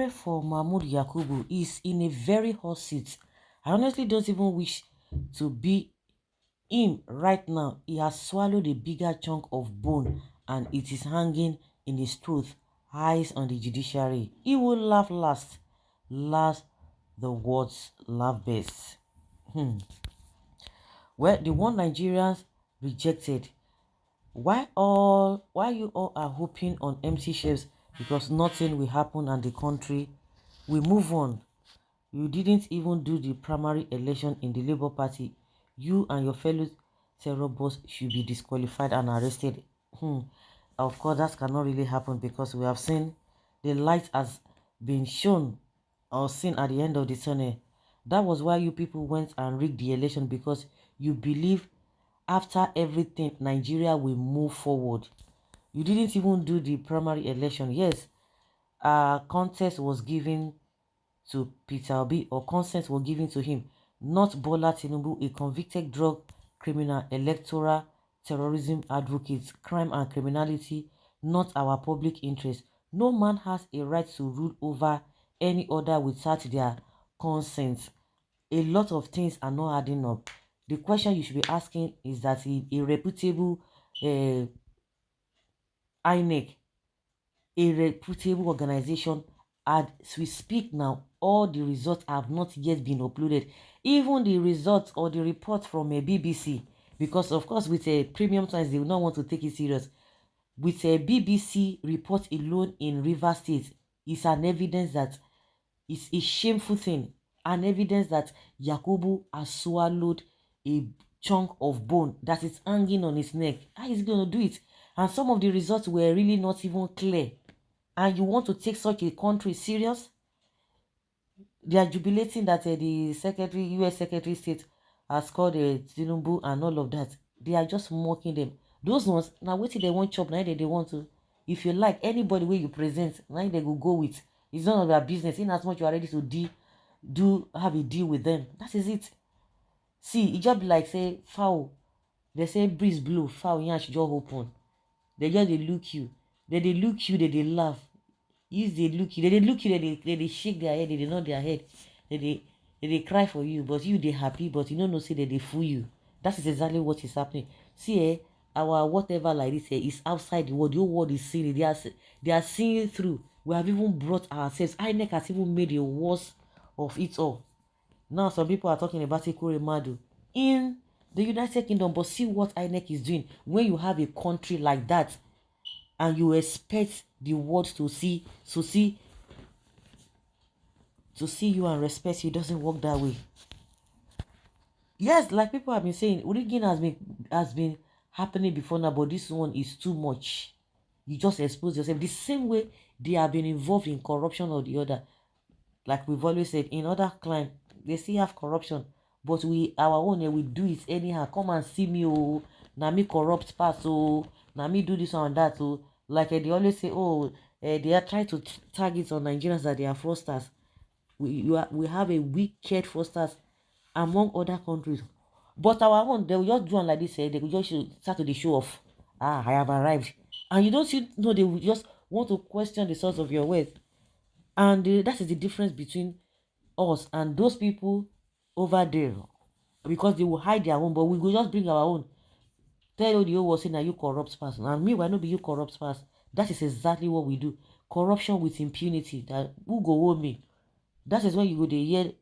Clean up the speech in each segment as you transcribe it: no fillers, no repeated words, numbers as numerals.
pray for Mahmoud Yakubu. He's in a very hot seat. I honestly don't even wish to be him right now. He has swallowed a bigger chunk of bone and it is hanging in his throat. Eyes on the judiciary. He will laugh last. Last the words laugh best. Well, the one Nigerians rejected. Why you all are hoping on empty shelves because nothing will happen and the country will move on? You didn't even do the primary election in the Labour Party. You and your fellow terror boss should be disqualified and arrested. Of course, that cannot really happen because we have seen the light has been shown or seen at the end of the tunnel. That was why you people went and rigged the election, because you believe after everything, Nigeria will move forward. You didn't even do the primary election. Yes, a contest was given to Peter Obi, or consent was given to him, not Bola Tinubu, a convicted drug criminal, electoral terrorism advocate, crime and criminality, not our public interest. No man has a right to rule over any other without their consent. A lot of things are not adding up. The question you should be asking is that a reputable Inec, a reputable organization, as we speak now, all the results have not yet been uploaded. Even the results or the report from a BBC, because of course with a premium times they will not want to take it serious. With a BBC report alone in Rivers State is an evidence that it's a shameful thing, an evidence that Yakubu has swallowed a chunk of bone that is hanging on his neck. How is he going to do it? And some of the results were really not even clear. And you want to take such a country serious? They are jubilating that the secretary, U.S. Secretary of State has called Tinubu and all of that. They are just mocking them. Those ones, now wait till they want chop, now they want to. If you like anybody where you present, now they will go with. It's none of their business. In as much you are ready to have a deal with them. That is it. See, it just be like say foul. They say breeze blow, foul yansh just open. They just they look you. They look you, they laugh. If they look you, they look you, they shake their head, they nod their head, they cry for you, but you they happy, but you don't know say that they fool you. That is exactly what is happening. See, our whatever like this is outside the world. The whole world is seeing it. They are seeing through. We have even brought ourselves. Inec has even made a worse of it all. Now some people are talking about Ekure Madu in the United Kingdom, but see what Inec is doing when you have a country like that and you expect the world to see you and respect you. It doesn't work that way. Yes, like people have been saying, rigging has been happening before now, but this one is too much. You just expose yourself the same way they have been involved in corruption or the other. Like we've always said, in other climes they still have corruption, but our own we do it anyhow. Come and see me, oh, now me corrupt pass, oh, now me do this and that, oh. Like they always say, oh, they are trying to target on Nigerians that they are fraudsters. We have a wicked fraudsters among other countries, but our own they will just do one like this. They will just start to the show off. I have arrived, and you don't see no. They will just want to question the source of your wealth, and that is the difference between us and those people over there, because they will hide their own, but we will just bring our own. Tell you the whole world saying that you corrupt person, and me why not be you corrupt person? That is exactly what we do. Corruption with impunity. That who go owe me? That is when you go to hear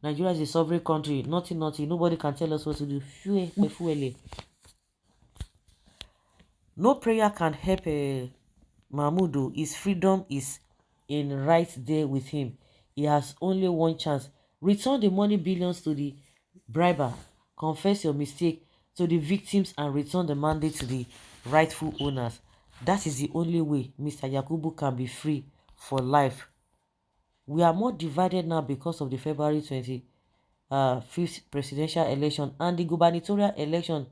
Nigeria is a sovereign country. Nothing. Nobody can tell us what to do. No prayer can help Mahmoud. His freedom is in right there with him. He has only one chance. Return the money billions to the briber. Confess your mistake to the victims and return the mandate to the rightful owners. That is the only way Mr. Yakubu can be free for life. We are more divided now because of the February 25th presidential election and the gubernatorial election.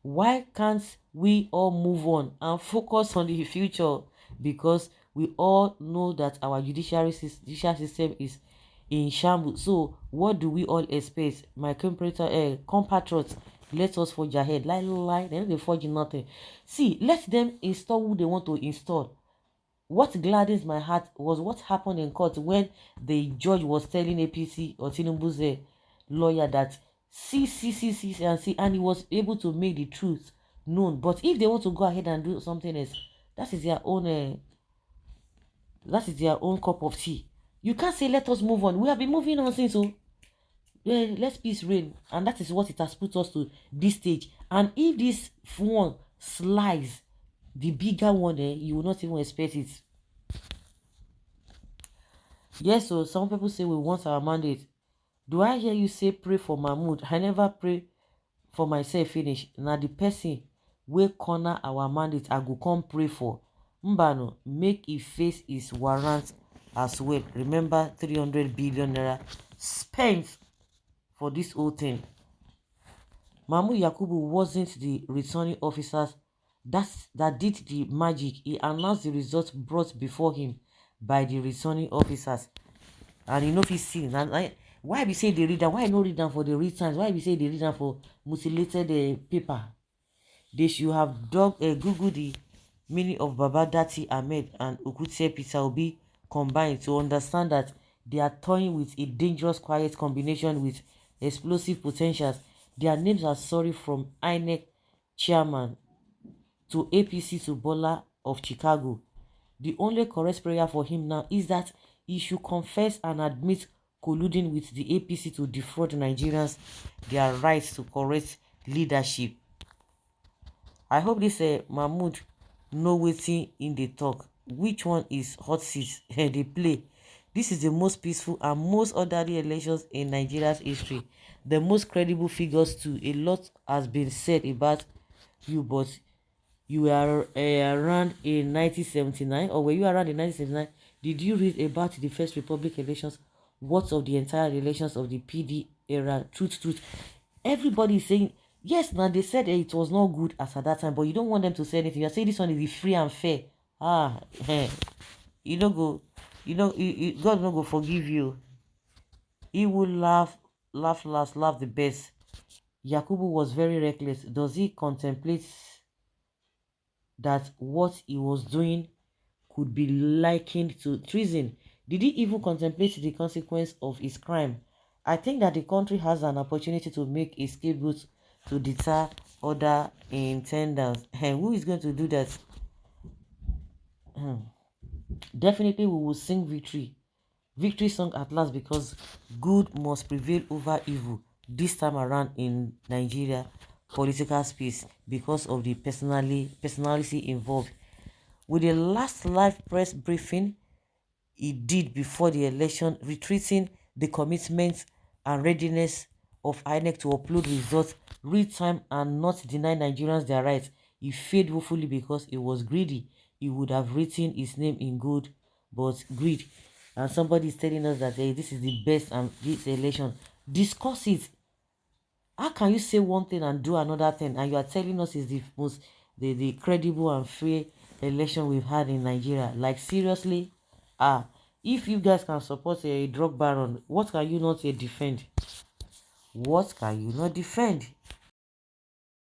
Why can't we all move on and focus on the future? Because we all know that our judicial system is in shambles. So what do we all expect? My compatriots, let us forge ahead. Lie, they don't forge nothing. See, let them install who they want to install. what gladdens my heart was what happened in court when the judge was telling APC or Tinubu'S lawyer that see, and see, and he was able to make the truth known. But if they want to go ahead and do something else, that is their own. That is their own cup of tea. You can't say let us move on. We have been moving on since, so yeah, let's peace reign, and that is what it has put us to this stage. And if this one slides, the bigger one, you will not even expect it. Yes, so some people say we want our mandate. Do I hear you say pray for Mahmoud? I never pray for myself finish. Now the person will corner our mandate I go come pray for. Mbano, make e face his warrant as well. Remember 300 billion naira spent for this whole thing. Mahmoud Yakubu wasn't the returning officers that did the magic. He announced the results brought before him by the returning officers. And you know if he see why be say they read them? Why no read them for the read times? Why be say they read them for mutilated paper? They should have googled the meaning of Baba Dati Ahmed and Okutse Peter Obi combined to understand that they are toying with a dangerous quiet combination with explosive potentials. Their names are sorry from Inec chairman to APC to Bola of Chicago. The only correct prayer for him now is that he should confess and admit colluding with the APC to defraud Nigerians their rights to correct leadership. I hope this Mahmoud know wetin in the talk. Which one is hot seat they play? This is the most peaceful and most orderly elections in Nigeria's history. The most credible figures too. A lot has been said about you, but you were around in 1979, or were you around in 1979? Did you read about the First Republic elections? What of the entire elections of the PD era? Truth. Everybody is saying, yes, now they said it was not good as at that time, but you don't want them to say anything. You're saying this one is free and fair. You don't go, God not go forgive you. He will laugh last, laugh the best. Yakubu was very reckless. Does he contemplate that what he was doing could be likened to treason? Did he even contemplate the consequence of his crime? I think that the country has an opportunity to make a scapegoat to deter other intendants. And who is going to do that? Definitely we will sing victory song at last, because good must prevail over evil this time around in Nigeria political space because of the personality involved. With the last live press briefing he did before the election, retreating the commitment and readiness of INEC to upload results real time and not deny Nigerians their rights, he failed woefully because he was greedy. He would have written his name in gold, but greed. And somebody is telling us that hey, this is the best and this election. Discuss it. How can you say one thing and do another thing, and you are telling us it's the most the credible and free election we've had in Nigeria? Like seriously? If you guys can support a drug baron, what can you not defend? What can you not defend?